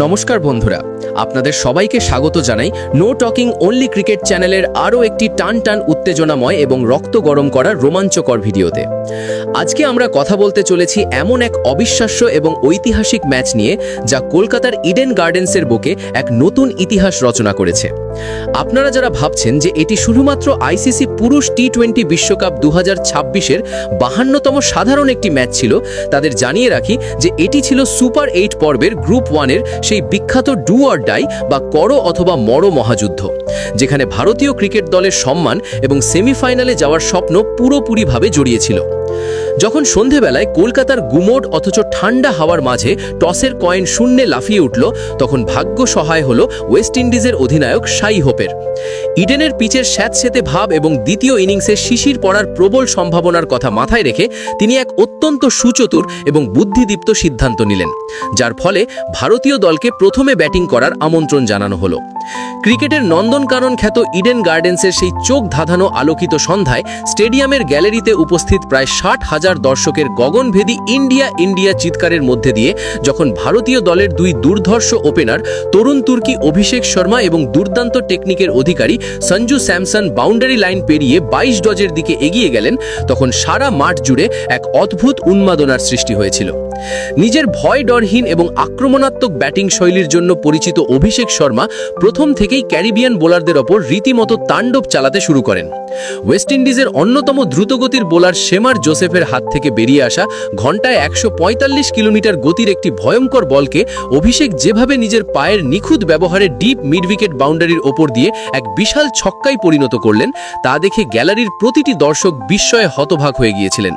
নমস্কার বন্ধুরা, আপনাদের সবাইকে স্বাগত জানাই নো টকিং অনলি ক্রিকেট চ্যানেলের আরও একটি টান টান উত্তেজনাময় এবং রক্ত গরম করা রোমাঞ্চকর ভিডিওতে। আজকে আমরা কথা বলতে চলেছি এমন এক অবিশ্বাস্য এবং ঐতিহাসিক ম্যাচ নিয়ে, যা কলকাতার ইডেন গার্ডেন্সের বুকে এক নতুন ইতিহাস রচনা করেছে। আপনারা যারা ভাবছেন যে এটি শুধুমাত্র আইসিসি পুরুষ টি-20 বিশ্বকাপ 2026-এর 52তম সাধারণ একটি ম্যাচ ছিল, তাদের জানিয়ে রাখি যে এটি ছিল সুপার 8 পর্বের গ্রুপ 1-এর সেই বিখ্যাত ডু অর ডাই বা করো অথবা মরো মহাযুদ্ধ, যেখানে ভারতীয় ক্রিকেট দলের সম্মান এবং সেমিফাইনালে যাওয়ার স্বপ্ন পুরোপুরিভাবে জড়িয়েছিল। যখন সন্ধেবেলায় কলকাতার গুমোট অথচ ঠান্ডা হাওয়ার মাঝে টসের কয়েন শূন্যে লাফিয়ে উঠল, তখন ভাগ্য সহায় হল ওয়েস্ট ইন্ডিজের অধিনায়ক শাই হোপের। ইডেনের পিচের স্যাঁতসেঁতে ভাব এবং দ্বিতীয় ইনিংসে শিশির পড়ার প্রবল সম্ভাবনার কথা মাথায় রেখে তিনি এক অত্যন্ত সুচতুর এবং বুদ্ধিদীপ্ত সিদ্ধান্ত নিলেন, যার ফলে ভারতীয় দলকে প্রথমে ব্যাটিং করার আমন্ত্রণ জানানো হলো। ক্রিকেটের নন্দনকানন খ্যাত ইডেন গার্ডেন্সের সেই চোখ ধাঁধানো আলোকিত সন্ধ্যায় স্টেডিয়ামের গ্যালারিতে উপস্থিত প্রায় 60,000 দর্শকের গগনভেদী ইন্ডিয়া ইন্ডিয়া চিৎকারের মধ্যে দিয়ে যখন ভারতীয় দলের দুই দুর্ধর্ষ ওপেনার তরুণ তুর্কি অভিষেক শর্মা এবং দুর্দান্ত টেকনিকের অধিকারী সঞ্জু স্যামসন বাউন্ডারি লাইন পেরিয়ে 22 গজের দিকে এগিয়ে গেলেন, তখন সারা মাঠ জুড়ে এক অদ্ভুত উন্মাদনার সৃষ্টি হয়েছিল। নিজের ভয় ডরহীন এবং আক্রমণাত্মক ব্যাটিং শৈলীর জন্য পরিচিত অভিষেক শর্মা প্রথম থেকেই ক্যারিবিয়ান বোলারদের ওপর রীতিমতো তাণ্ডব চালাতে শুরু করেন। ওয়েস্ট ইন্ডিজের অন্যতম দ্রুতগতির বোলার শেমার জোসেফের হাত থেকে বেরিয়ে আসা ঘন্টায় 145 কিলোমিটার গতির একটি ভয়ঙ্কর বলকে অভিষেক যেভাবে নিজের পায়ের নিখুঁত ব্যবহারে ডিপ মিড উইকেট বাউন্ডারির ওপর দিয়ে এক বিশাল ছক্কায় পরিণত করলেন, তা দেখে গ্যালারির প্রতিটি দর্শক বিস্ময়ে হতবাক হয়ে গিয়েছিলেন।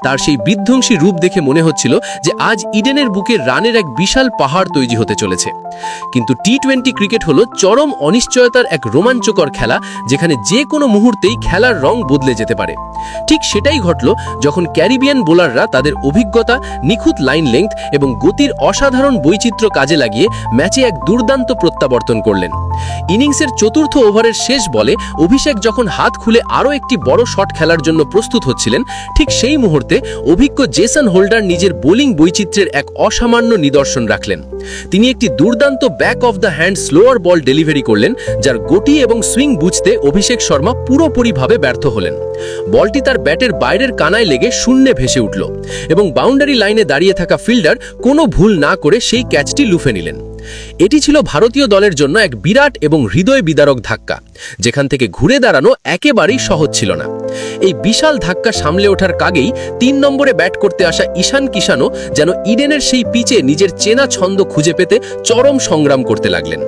তার সেই বিধ্বংসী রূপ দেখে মনে হচ্ছিল যে আজ ইডেনের বুকে রানের এক বিশাল পাহাড় তৈরি হতে চলেছে। কিন্তু টি-20 ক্রিকেট হলো চরম অনিশ্চয়তার এক রোমাঞ্চকর খেলা, যেখানে যে কোনো মুহূর্তেই খেলার রং বদলে যেতে পারে। ঠিক সেটাই ঘটল যখন ক্যারিবিয়ান বোলাররা তাদের অভিজ্ঞতা, নিখুঁত লাইন লেংথ এবং গতির অসাধারণ বৈচিত্র্য কাজে লাগিয়ে ম্যাচে এক দুর্দান্ত প্রত্যাবর্তন করলেন। ইনিংসের চতুর্থ ওভারের শেষ বলে অভিষেক যখন হাত খুলে আরও একটি বড় শট খেলার জন্য প্রস্তুত হচ্ছিলেন, ঠিক সেই মুহূর্তে অভিজ্ঞ জেসন হোল্ডার নিজের বোলিং বৈচিত্র্যের এক অসামান্য নিদর্শন রাখলেন। তিনি একটি দুর্দান্ত back of the hand slower ball delivery করলেন, যার গতি এবং সুইং বুঝতে অভিষেক শর্মা পুরোপুরিভাবে ব্যর্থ হলেন। বলটি তার ব্যাটের বাইরের কানায় লেগে শূন্যে ভেসে উঠল এবং বাউন্ডারি লাইনে দাঁড়িয়ে থাকা ফিল্ডার কোনো ভুল না করে সেই ক্যাচটি লুফে নিলেন। এটি ছিল ভারতীয় দলের জন্য এক বিরাট এবং হৃদয় বিদারক ধাক্কা, যেখান থেকে ঘুরে দাঁড়ানো একেবারেই সহজ ছিল না। এই বিশাল ধাক্কা সামলে ওঠার কাগেই 3 নম্বরে ব্যাট করতে আসা ঈশান কিষানও যেন ইডেনের সেই পিচে নিজের চেনা ছন্দ খুঁজে পেতে চরম সংগ্রাম করতে লাগলেন।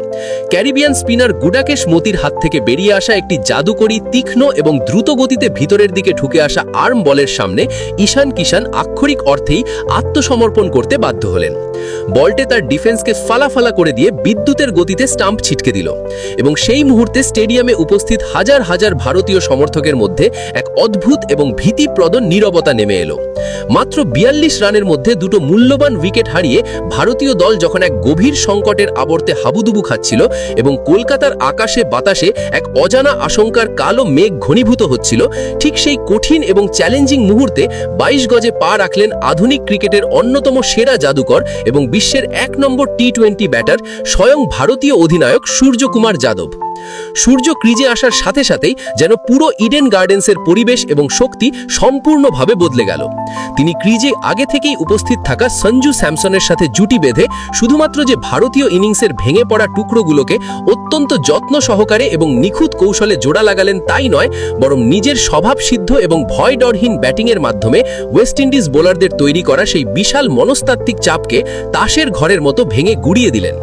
ক্যারিবিয়ান স্পিনার গুডাকেশ মোতির হাত থেকে বেরিয়ে আসা একটি জাদুকরী, তীক্ষ্ণ এবং দ্রুত গতিতে ভিতরের দিকে ঢুকে আসা আর্ম বলের সামনে ঈশান কিষান আক্ষরিক অর্থেই আত্মসমর্পণ করতে বাধ্য হলেন। বলটে তার ডিফেন্সকে ফালাফালা করে দিয়ে বিদ্যুতের গতিতে স্টাম্প ছিটকে দিল এবং সেই মুহূর্তে স্টেডিয়ামে উপস্থিত হাজার হাজার ভারতীয় সমর্থকের মধ্যে এক অদ্ভুত এবং ভীতিপ্রদ নীরবতা নেমে এলো। মাত্র 42 রানের মধ্যে দুটো মূল্যবান উইকেট হারিয়ে ভারতীয় দল যখন এক গভীর সংকটের আবর্তে হাবুডুবু খাচ্ছিল এবং কলকাতার আকাশে বাতাসে এক অজানা আশঙ্কার কালো মেঘ ঘনীভূত হচ্ছিল, ঠিক সেই কঠিন এবং চ্যালেঞ্জিং মুহূর্তে 22 গজে পা রাখলেন আধুনিক ক্রিকেটের অন্যতম সেরা জাদুকর এবং বিশ্বের 1 নম্বর টি-20 ব্যাটার স্বয়ং ভারতীয় অধিনায়ক সূর্যকুমার যাদব। সূর্য ক্রিজে আসার সাথে সাথেই যেন পুরো ইডেন গার্ডেন্সের পরিবেশ এবং শক্তি সম্পূর্ণভাবে বদলে গেল। তিনি ক্রিজে আগে থেকেই উপস্থিত থাকা সঞ্জু স্যামসনের সাথে জুটি বেঁধে শুধুমাত্র যে ভারতীয় ইনিংসের ভেঙে পড়া টুকরোগুলোকে অত্যন্ত যত্ন সহকারে এবং নিখুঁত কৌশলে জোড়া লাগালেন তাই নয়, বরং নিজের স্বভাবসিদ্ধ এবং ভয় ডরহীন ব্যাটিংয়ের মাধ্যমে ওয়েস্ট ইন্ডিজ বোলারদের তৈরি করা সেই বিশাল মনস্তাত্ত্বিক চাপকে তাসের ঘরের মতো ভেঙে গুড়িয়ে দিলেন।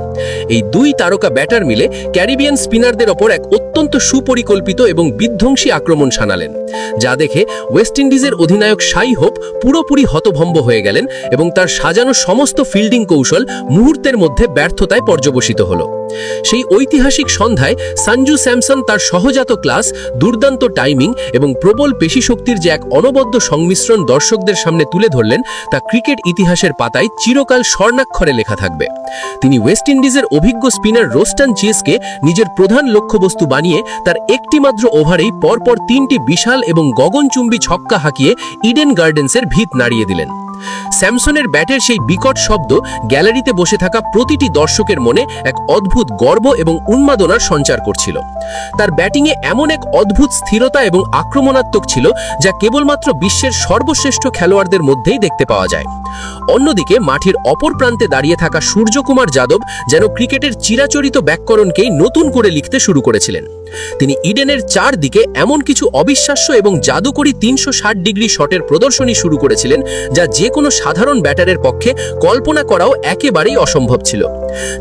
এই দুই তারকা ব্যাটার মিলে ক্যারিবিয়ান স্পিনারদের ওপর এক অত্যন্ত সুপরিকল্পিত এবং বিধ্বংসী আক্রমণ শানালেন, যা দেখে ওয়েস্ট ইন্ডিজের অধিনায়ক শাই হোপ পুরোপুরি হতভম্ব হয়ে গেলেন এবং তার সাজানো সমস্ত ফিল্ডিং কৌশল মুহূর্তের মধ্যে ব্যর্থতায় পর্যবসিত হলো। সেই ঐতিহাসিক সন্ধ্যায় সঞ্জু স্যামসন তার সহজাত ক্লাস, দুর্দান্ত টাইমিং এবং প্রবল পেশিশক্তির যে এক অনবদ্য সংমিশ্রণ দর্শকদের সামনে তুলে ধরলেন, তা ক্রিকেট ইতিহাসের পাতায় চিরকাল স্বর্ণাক্ষরে লেখা থাকবে। তিনি ওয়েস্ট ইন্ডিজের অভিজ্ঞ স্পিনার রোস্টন চেসকে নিজের প্রধান লক্ষ্যবস্তু বানিয়ে তার একটিমাত্র ওভারেই পরপর 3টি বিশাল এবং গগনচুম্বী ছক্কা হাঁকিয়ে ইডেন গার্ডেন্সের ভিত নাড়িয়ে দিলেন। স্যামসনের ব্যাটের সেই বিকট শব্দ গ্যালারিতে বসে থাকা প্রতিটি দর্শকের মনে এক অদ্ভুত গর্ব এবং উন্মাদনার সঞ্চার করছিল। তার ব্যাটিংয়ে এমন এক অদ্ভুত স্থিরতা এবং আক্রমণাত্মক ছিল যা কেবলমাত্র বিশ্বের সর্বশ্রেষ্ঠ খেলোয়াড়দের মধ্যেই দেখতে পাওয়া যায়। অন্যদিকে মাঠের অপর প্রান্তে দাঁড়িয়ে থাকা সূর্যকুমার যাদব যেন ক্রিকেটের চিরাচরিত ব্যাকরণকেই নতুন করে লিখতে শুরু করেছিলেন। তিনি ইডেনের চারদিকে এমন কিছু অবিশ্বাস্য এবং জাদুকরী 360 ডিগ্রি শটের প্রদর্শনী শুরু করেছিলেন যা যে কোনো সাধারণ ব্যাটারের পক্ষে কল্পনা করাও একেবারেই অসম্ভব ছিল।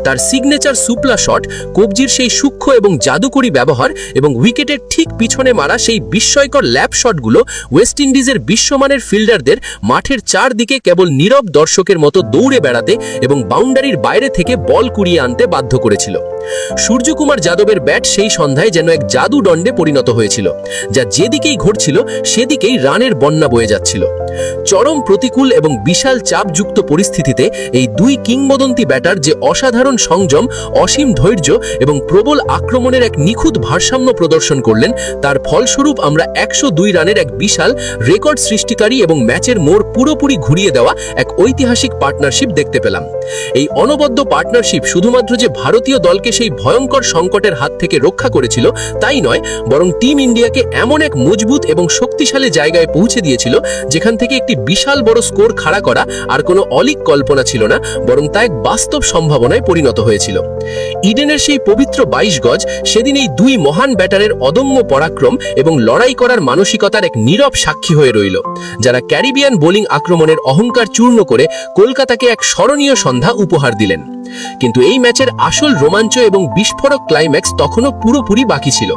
তার সিগনেচার সুপলা শট, কবজির সেই সূক্ষ্ম এবং জাদুকরী ব্যবহার এবং উইকেটের ঠিক পিছনে মারা সেই বিস্ময়কর ল্যাপ শটগুলো ওয়েস্ট ইন্ডিজের বিশ্বমানের ফিল্ডারদের মাঠের চারদিকে কেবল নীরব দর্শকের মতো দৌড়ে বেড়াতে এবং বাউন্ডারির বাইরে থেকে বল কুড়িয়ে আনতে বাধ্য করেছিল। সূর্যকুমার যাদবের ব্যাট সেই সন্ধ্যায় যেন এক জাদুদণ্ডে পরিণত হয়েছিল, যা যেদিকেই ঘটছিল সেদিকেই রানের বন্যা বয়ে যাচ্ছিল। চরম প্রতিকূল এবং বিশাল চাপযুক্ত পরিস্থিতিতে এই দুই কিংবদন্তি ব্যাটার যে অসাধারণ সংযম, অসীম ধৈর্য এবং প্রবল আক্রমণের এক নিখুঁত ভারসাম্য প্রদর্শন করলেন, তার ফলস্বরূপ আমরা 102 রানের এক বিশাল রেকর্ড সৃষ্টিকারী এবং ম্যাচের মোড় পুরোপুরি ঘুরিয়ে দেওয়া এক ঐতিহাসিক পার্টনারশিপ দেখতে পেলাম। এই অনবদ্য পার্টনারশিপ শুধুমাত্র যে ভারতীয় দলকে সেই ভয়ঙ্কর সংকটের হাত থেকে রক্ষা করেছিল তাই নয়, বরং টিম ইন্ডিয়াকে এমন এক মজবুত এবং শক্তিশালী জায়গায় পৌঁছে দিয়েছিল যেখান থেকে একটি বিশাল বড় স্কোর খাড়া করা আর কোনো অলীক কল্পনা ছিল না, বরং তা এক বাস্তব সম্ভাবনায় পরিণত হয়েছিল। ইডেনের সেই পবিত্র 22 গজ সেদিন এই দুই মহান ব্যাটারের অদম্য পরাক্রম এবং লড়াই করার মানসিকতার এক নীরব সাক্ষী হয়ে রইল, যারা ক্যারিবিয়ান বোলিং আক্রমণের অহংকার চূর্ণ করে কলকাতাকে এক স্মরণীয় সন্ধ্যা উপহার দিলেন। কিন্তু এই ম্যাচের আসল রোমাঞ্চ এবং বিস্ফোরক ক্লাইম্যাক্স তখনও পুরোপুরি বাকি ছিল।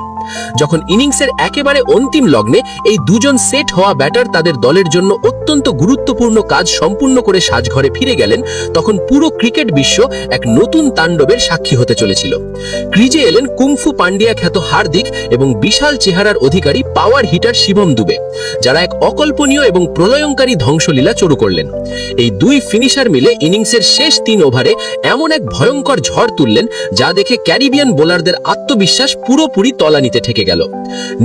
যখন ইনিংসের একেবারে অন্তিম লগ্নে এই দুজন সেট হওয়া ব্যাটার তাদের দলের জন্য অত্যন্ত গুরুত্বপূর্ণ কাজ সম্পূর্ণ করে সাজঘরে ফিরে গেলেন, তখন পুরো ক্রিকেট বিশ্ব এক নতুন তাণ্ডবের সাক্ষী হতে চলেছিল। ক্রিজে এলেন কুংফু পান্ডিয়া খ্যাত হার্দিক এবং বিশাল চেহারার অধিকারী পাওয়ার হিটার শিবম দুবে, যারা এক অকল্পনীয় এবং প্রলয়ঙ্কারী ধ্বংসলীলা শুরু করলেন। এই দুই ফিনিশার মিলে ইনিংসের শেষ 3 ওভারে এমন এক ভয়ঙ্কর ঝড় তুললেন যা দেখে ক্যারিবিয়ান বোলারদের আত্মবিশ্বাস পুরোপুরি তলানিতে ঠেকে গেল।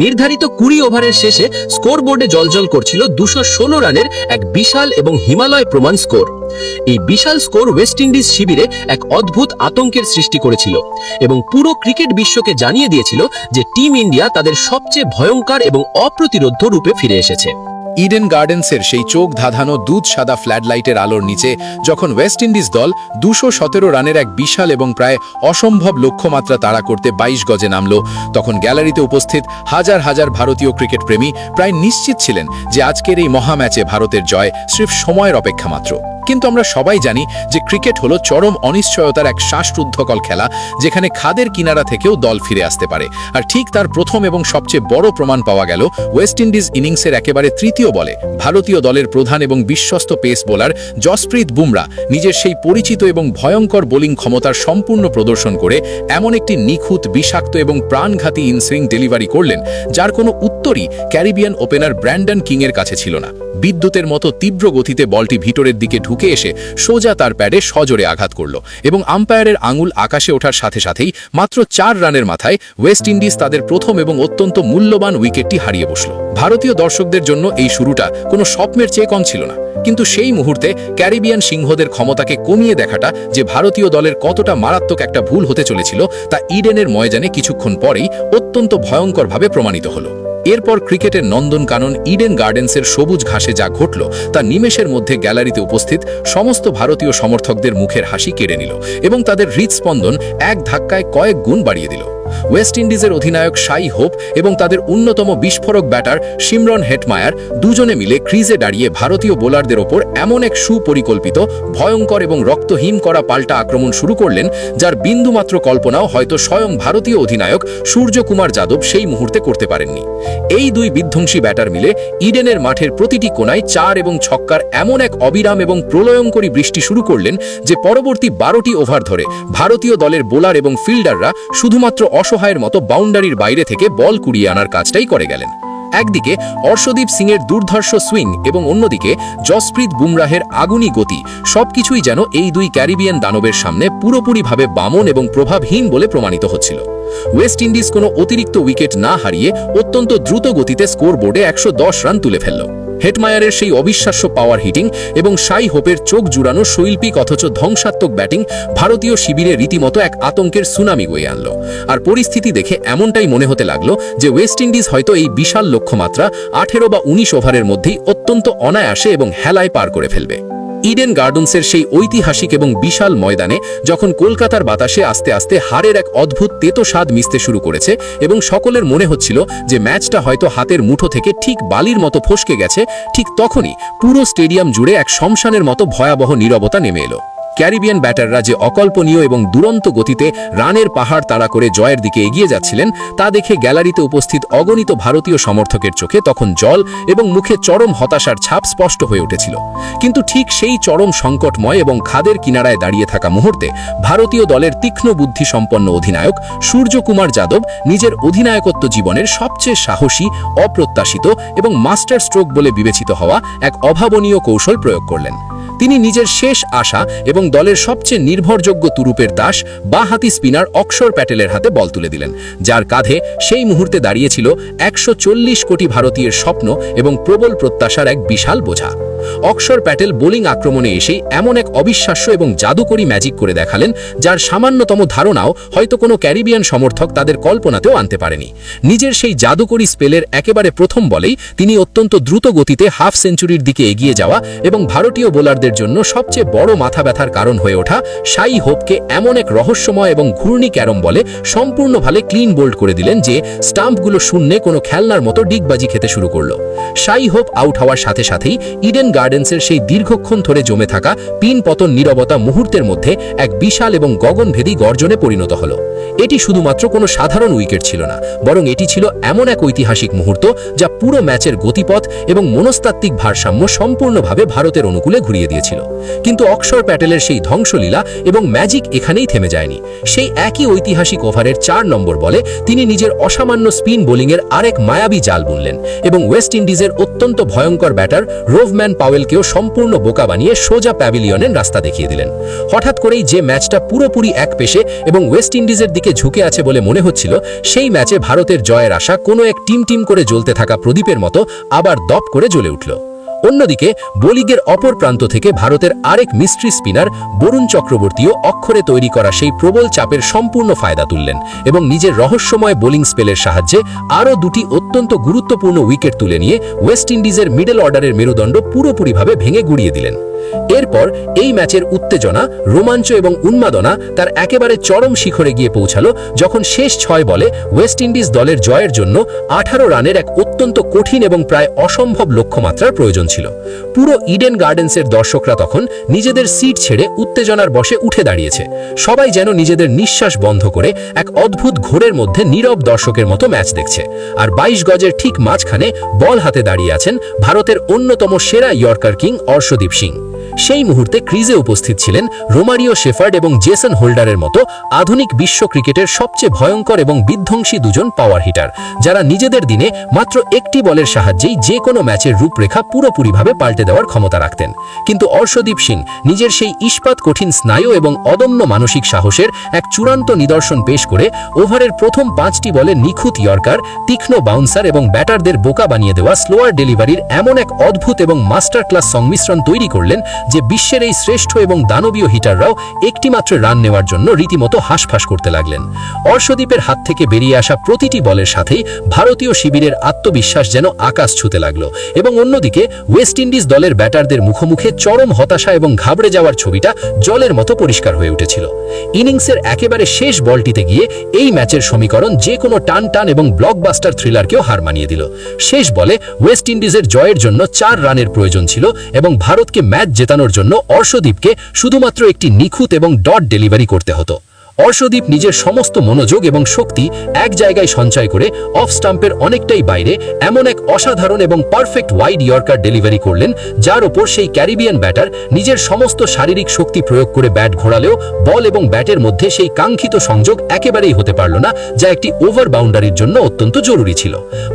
নির্ধারিত 20 ওভারের শেষে স্কোরবোর্ডে জ্বলজ্বল করছিল 216 রানের এক বিশাল এবং হিমালয় প্রমাণ স্কোর। এই বিশাল স্কোর ওয়েস্ট ইন্ডিজ শিবিরে এক অদ্ভুত আতঙ্কের সৃষ্টি করেছিল এবং পুরো ক্রিকেট বিশ্বকে জানিয়ে দিয়েছিল যে টিম ইন্ডিয়া তাদের সবচেয়ে ভয়ঙ্কর এবং অপ্রতিরোধ্য রূপে ফিরে এসেছে। ইডেন গার্ডেন্সের সেই চোখ ধাঁধানো দুধ সাদা ফ্ল্যাডলাইটের আলোর নিচে যখন ওয়েস্ট ইন্ডিজ দল 217 রানের এক বিশাল এবং প্রায় অসম্ভব লক্ষ্যমাত্রা তাড়া করতে 22 গজে নামল, তখন গ্যালারিতে উপস্থিত হাজার হাজার ভারতীয় ক্রিকেট প্রেমী প্রায় নিশ্চিত ছিলেন যে আজকের এই মহা ম্যাচে ভারতের জয় স্রেফ সময়ের অপেক্ষা মাত্র। কিন্তু আমরা সবাই জানি যে ক্রিকেট হলো চরম অনিশ্চয়তার এক শ্বাসরুদ্ধকল খেলা, যেখানে খাদের কিনারা থেকেও দল ফিরে আসতে পারে। আর ঠিক তার প্রথম এবং সবচেয়ে বড় প্রমাণ পাওয়া গেল ওয়েস্ট ইন্ডিজ ইনিংসের একেবারে তৃতীয় বলে। ভারতীয় দলের প্রধান এবং বিশ্বস্ত পেস বোলার জসপ্রীত বুমরা নিজের সেই পরিচিত এবং ভয়ঙ্কর বোলিং ক্ষমতার সম্পূর্ণ প্রদর্শন করে এমন একটি নিখুঁত, বিষাক্ত এবং প্রাণঘাতী ইনসুইং ডেলিভারি করলেন যার কোনো উত্তরই ক্যারিবিয়ান ওপেনার ব্র্যান্ডন কিংয়ের কাছে ছিল না। বিদ্যুতের মতো তীব্র গতিতে বলটি ভিতরের দিকে ঢুকে এসে সোজা তার প্যাডে সজোরে আঘাত করল এবং আম্পায়ারের আঙুল আকাশে ওঠার সাথে সাথেই মাত্র 4 রানের মাথায় ওয়েস্ট ইন্ডিজ তাদের প্রথম এবং অত্যন্ত মূল্যবান উইকেটটি হারিয়ে বসল। ভারতীয় দর্শকদের জন্য এই শুরুটা কোনো স্বপ্নের চেয়ে কম ছিল না, কিন্তু সেই মুহূর্তে ক্যারিবিয়ান সিংহদের ক্ষমতাকে কমিয়ে দেখাটা যে ভারতীয় দলের কতটা মারাত্মক একটা ভুল হতে চলেছিল তা ইডেনের ময়দানে কিছুক্ষণ পরেই অত্যন্ত ভয়ঙ্করভাবে প্রমাণিত হলো। এরপর ক্রিকেটের নন্দনকানন ইডেন গার্ডেন্সের সবুজ ঘাসে যা ঘটল তা নিমেষের মধ্যে গ্যালারিতে উপস্থিত সমস্ত ভারতীয় সমর্থকদের মুখের হাসি কেড়ে নিল এবং তাদের হৃদস্পন্দন এক ধাক্কায় কয়েক গুণ বাড়িয়ে দিল। ওয়েস্ট ইন্ডিজের অধিনায়ক শাই হোপ এবং তাদের অন্যতম বিস্ফোরক ব্যাটার শিমরন হেটমায়ার দুজনে মিলে ক্রিজে দাঁড়িয়ে ভারতীয় বোলারদের ওপর এমন এক সুপরিকল্পিত, ভয়ঙ্কর এবং রক্তহীন করা পাল্টা আক্রমণ শুরু করলেন যার বিন্দুমাত্র কল্পনাও হয়তো স্বয়ং ভারতীয় অধিনায়ক সূর্যকুমার যাদব সেই মুহূর্তে করতে পারেননি। এই দুই বিধ্বংসী ব্যাটার মিলে ইডেনের মাঠের প্রতিটি কোনায় 4 এবং ছক্কার এমন এক অবিরাম এবং প্রলয়ঙ্করী বৃষ্টি শুরু করলেন যে পরবর্তী 12টি ওভার ধরে ভারতীয় দলের বোলার এবং ফিল্ডাররা শুধুমাত্র অসহায়ের মতো বাউন্ডারির বাইরে থেকে বল কুড়িয়ে আনার কাজটাই করে গেলেন। একদিকে অর্শদীপ সিংয়ের দুর্ধর্ষ সুইং এবং অন্যদিকে জসপ্রীত বুমরাহের আগুনি গতি সবকিছুই যেন এই দুই ক্যারিবিয়ান দানবের সামনে পুরোপুরিভাবে বামন এবং প্রভাবহীন বলে প্রমাণিত হচ্ছিল। ওয়েস্ট ইন্ডিজ কোনো অতিরিক্ত উইকেট না হারিয়ে অত্যন্ত দ্রুত গতিতে স্কোর বোর্ডে 110 রান তুলে ফেলল। হেটমায়ারের সেই অবিশ্বাস্য পাওয়ার হিটিং এবং শাই হোপের চোখ জুড়ানো শৈল্পিক অথচ ধ্বংসাত্মক ব্যাটিং ভারতীয় শিবিরে রীতিমতো এক আতঙ্কের সুনামি বয়ে আনল। আর পরিস্থিতি দেখে এমনটাই মনে হতে লাগলো যে ওয়েস্ট ইন্ডিজ হয়তো এই বিশাল লক্ষ্যমাত্রা 18 বা 19 ওভারের মধ্যেই অত্যন্ত অনায়াসে এবং হেলায় পার করে ফেলবে। ইডেন গার্ডেন্সের সেই ঐতিহাসিক এবং বিশাল ময়দানে যখন কলকাতার বাতাসে আস্তে আস্তে হারের এক অদ্ভুত তেতো স্বাদ মিশতে শুরু করেছে এবং সকলের মনে হচ্ছিল যে ম্যাচটা হয়তো হাতের মুঠো থেকে ঠিক বালির মতো ফসকে গেছে, ঠিক তখনই পুরো স্টেডিয়াম জুড়ে এক শমশানের মতো ভয়াবহ নীরবতা নেমে এলো। ক্যারিবিয়ান ব্যাটাররা যে অকল্পনীয় এবং দুরন্ত গতিতে রানের পাহাড় তাড়া করে জয়ের দিকে এগিয়ে যাচ্ছিলেন তা দেখে গ্যালারিতে উপস্থিত অগণিত ভারতীয় সমর্থকের চোখে তখন জল এবং মুখে চরম হতাশার ছাপ স্পষ্ট হয়ে উঠেছিল। কিন্তু ঠিক সেই চরম সংকটময় এবং খাদের কিনারায় দাঁড়িয়ে থাকা মুহূর্তে ভারতীয় দলের তীক্ষ্ণ বুদ্ধি সম্পন্ন অধিনায়ক সূর্যকুমার যাদব নিজের অধিনায়কত্ব জীবনের সবচেয়ে সাহসী, অপ্রত্যাশিত এবং মাস্টার স্ট্রোক বলে বিবেচিত হওয়া এক অভাবনীয় কৌশল প্রয়োগ করলেন। তিনি নিজের শেষ আশা এবং দলের সবচেয়ে নির্ভরযোগ্য তুরুপের দাস বাঁহাতি স্পিনার অক্ষর প্যাটেলের হাতে বল তুলে দিলেন, যার কাঁধে সেই মুহূর্তে দাঁড়িয়েছিল 140 কোটি ভারতীয়ের স্বপ্ন এবং প্রবল প্রত্যাশার এক বিশাল বোঝা। অক্ষর প্যাটেল বোলিং আক্রমণে এসেই এমন এক অবিশ্বাস্য এবং জাদুকরী ম্যাজিক করে দেখালেন যার সামান্যতম ধারণাও হয়তো কোনো ক্যারিবিয়ান সমর্থক তাদের কল্পনাতেও আনতে পারেনি। নিজের সেই জাদুকরী স্পেলের একেবারে প্রথম বলেই তিনি অত্যন্ত দ্রুত গতিতে হাফ সেঞ্চুরির দিকে এগিয়ে যাওয়া এবং ভারতীয় বোলারদের জন্য সবচেয়ে বড় মাথা ব্যথার কারণ হয়ে ওঠা শাই হোপকে এমন এক রহস্যময় এবং ঘূর্ণি ক্যারম বলে সম্পূর্ণভাবে ক্লিন বোল্ড করে দিলেন যে স্টাম্পগুলো শূন্যে কোনো খেলনার মতো ডিগবাজি খেতে শুরু করল। শাই হোপ আউট হওয়ার সাথে সাথেই ইডেন গার্ডেন্সের সেই দীর্ঘক্ষণ ধরে জমে থাকা পিন পতন নীরবতা মুহূর্তের মধ্যে এক বিশাল এবং গগনভেদী গর্জনে পরিণত হল। এটি শুধুমাত্র কোনো সাধারণ উইকেট ছিল না, বরং এটি ছিল এমন এক ঐতিহাসিক মুহূর্ত যা পুরো ম্যাচের গতিপথ এবং মনস্তাত্ত্বিক ভারসাম্য সম্পূর্ণভাবে ভারতের অনুকূলে ঘুরিয়ে দিয়েছিল। কিন্তু অক্ষর প্যাটেলের সেই ধ্বংসলীলা এবং ম্যাজিক এখানেই থেমে যায়নি। সেই একই ঐতিহাসিক ওভারের 4 নম্বর বলে তিনি নিজের অসামান্য স্পিন বোলিংয়ের আরেক মায়াবী জাল বুনলেন এবং ওয়েস্ট ইন্ডিজের অত্যন্ত ভয়ঙ্কর ব্যাটার রোভম্যান পাওয়েলকেও সম্পূর্ণ বোকা বানিয়ে সোজা প্যাভিলিয়নের রাস্তা দেখিয়ে দিলেন। হঠাৎ করেই যে ম্যাচটা পুরোপুরি এক পেশে এবং ওয়েস্ট ইন্ডিজের দিকে ঝুঁকে আছে বলে মনে হচ্ছিল, সেই ম্যাচে ভারতের জয়ের আশা কোনো এক টিম করে জ্বলতে থাকা প্রদীপের মতো আবার দপ করে জ্বলে উঠল। অন্যদিকে বোলিংয়ের অপর প্রান্ত থেকে ভারতের আরেক মিস্ট্রি স্পিনার বরুণ চক্রবর্তীও অক্ষরে তৈরি করা সেই প্রবল চাপের সম্পূর্ণ ফায়দা তুললেন এবং নিজের রহস্যময় বোলিং স্পেলের সাহায্যে আরও দুটি অত্যন্ত গুরুত্বপূর্ণ উইকেট তুলে নিয়ে ওয়েস্ট ইন্ডিজের মিডল অর্ডারের মেরুদণ্ড পুরোপুরিভাবে ভেঙে গুড়িয়ে দিলেন। এরপর এই ম্যাচের উত্তেজনা, রোমাঞ্চ এবং উন্মাদনা তার একেবারে চরম শিখরে গিয়ে পৌঁছালো যখন শেষ 6 বলে ওয়েস্ট ইন্ডিজ দলের জয়ের জন্য 18 রানের এক অত্যন্ত কঠিন এবং প্রায় অসম্ভব লক্ষ্যমাত্রার প্রয়োজন ছিল। পুরো ইডেন গার্ডেন্সের দর্শকরা তখন নিজেদের সিট ছেড়ে উত্তেজনার বশে উঠে দাঁড়িয়েছে। সবাই যেন নিজেদের নিঃশ্বাস বন্ধ করে এক অদ্ভুত ঘোরের মধ্যে নীরব দর্শকের মতো ম্যাচ দেখছে। আর 22 গজের ঠিক মাঝখানে বল হাতে দাঁড়িয়ে আছেন ভারতের অন্যতম সেরা ইয়র্কার কিং অর্শদীপ সিং। সেই মুহূর্তে ক্রিজে উপস্থিত ছিলেন রোমারিও শেফার্ড এবং জেসন হোল্ডারের মতো আধুনিক বিশ্ব ক্রিকেটের সবচেয়ে ভয়ঙ্কর এবং বিধ্বংসী দুজন পাওয়ার হিটার, যারা নিজেদের দিনে মাত্র একটি বলের সাহায্যেই যে কোনো ম্যাচের রূপরেখা পুরোপুরিভাবে পাল্টে দেওয়ার ক্ষমতা রাখতেন। কিন্তু অর্শদীপ সিং নিজের সেই ইস্পাত কঠিন স্নায়ু এবং অদম্য মানসিক সাহসের এক চূড়ান্ত নিদর্শন পেশ করে ওভারের প্রথম 5টি বলে নিখুঁত ইয়র্কার, তীক্ষ্ণ বাউন্সার এবং ব্যাটারদের বোকা বানিয়ে দেওয়া স্লোয়ার ডেলিভারির এমন এক অদ্ভুত এবং মাস্টার ক্লাস সংমিশ্রণ তৈরি করলেন যে বিশ্বের এই শ্রেষ্ঠ এবং দানবীয় হিটাররাও একটিমাত্র রান নেওয়ার জন্য রীতিমতো হাঁসফাঁস করতে লাগলেন। অর্শদীপের হাত থেকে বেরিয়ে আসা প্রতিটি বলের সাথেই ভারতীয় শিবিরের আত্মবিশ্বাস যেন আকাশ ছুঁতে লাগলো এবং অন্যদিকে ওয়েস্ট ইন্ডিজ দলের ব্যাটারদের মুখোমুখে চরম হতাশা এবং ঘাবড়ে যাওয়ার ছবিটা জলের মতো পরিষ্কার হয়ে উঠেছিল। ইনিংসের একেবারে শেষ বলটিতে গিয়ে এই ম্যাচের সমীকরণ যে কোনো টান এবং ব্লকবাস্টার থ্রিলারকেও হার মানিয়ে দিল। শেষ বলে ওয়েস্ট ইন্ডিজের জয়ের জন্য 4 রানের প্রয়োজন ছিল এবং ভারতকে ম্যাচ জেতানোর জন্য অর্শদীপকে শুধুমাত্র একটি নিখুঁত এবং ডট ডেলিভারি করতে হতো। অর্শদীপ নিজের সমস্ত মনোযোগ এবং শক্তি এক জায়গায় সঞ্চয় করে অফ স্টাম্পের অনেকটাই বাইরে এমন এক অসাধারণ এবং পারফেক্ট ওয়াইড ইয়র্কার ডেলিভারি করলেন, যার ওপর সেই ক্যারিবিয়ান ব্যাটার নিজের সমস্ত শারীরিক শক্তি প্রয়োগ করে ব্যাট ঘোরালেও বল এবং ব্যাটের মধ্যে সেই কাঙ্ক্ষিত সংযোগ একেবারেই হতে পারল না, যা একটি ওভার বাউন্ডারির জন্য অত্যন্ত জরুরি ছিল।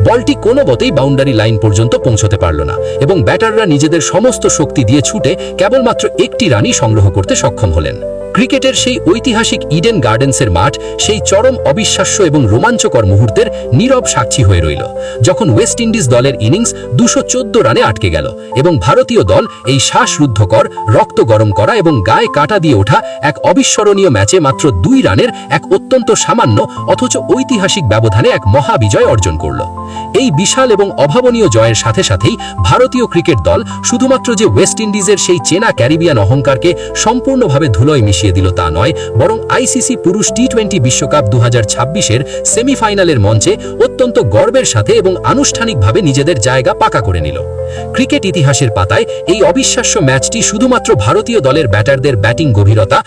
বলটি কোনোমতেই বাউন্ডারি লাইন পর্যন্ত পৌঁছতে পারল না এবং ব্যাটাররা নিজেদের সমস্ত শক্তি দিয়ে ছুটে কেবলমাত্র একটি রানই সংগ্রহ করতে সক্ষম হলেন। ক্রিকেটের সেই ঐতিহাসিক ইডেন গার্ডেন্সের মাঠ সেই চরম অবিশ্বাস্য এবং রোমাঞ্চকর মুহূর্তের নীরব সাক্ষী হয়ে রইল, যখন ওয়েস্ট ইন্ডিজ দলের ইনিংস 214 রানে আটকে গেল এবং ভারতীয় দল এই শ্বাসরুদ্ধকর, রক্ত গরম করা এবং গায়ে কাঁটা দিয়ে ওঠা এক অবিস্মরণীয় ম্যাচে মাত্র 2 রানের এক অত্যন্ত সামান্য অথচ ঐতিহাসিক ব্যবধানে এক মহাবিজয় অর্জন করল। এই বিশাল এবং অভাবনীয় জয়ের সাথে সাথেই ভারতীয় ক্রিকেট দল শুধুমাত্র যে ওয়েস্ট ইন্ডিজের সেই চেনা ক্যারিবিয়ান অহংকারকে সম্পূর্ণভাবে ধুলোয় মিশিয়ে দিল তা নয়, বরং আইসিসি পুরুষ টি20 বিশ্বকাপ 2026-এর সেমিফাইনালের মঞ্চে অত্যন্ত গর্বের সাথে এবং আনুষ্ঠানিকভাবে নিজেদের জায়গা পাকা করে নিল। ক্রিকেট ইতিহাসের পাতায় এই অবিশ্বাস্য ম্যাচটি শুধুমাত্র ভারতীয় দলের ব্যাটারদের ব্যাটিং গভীরতা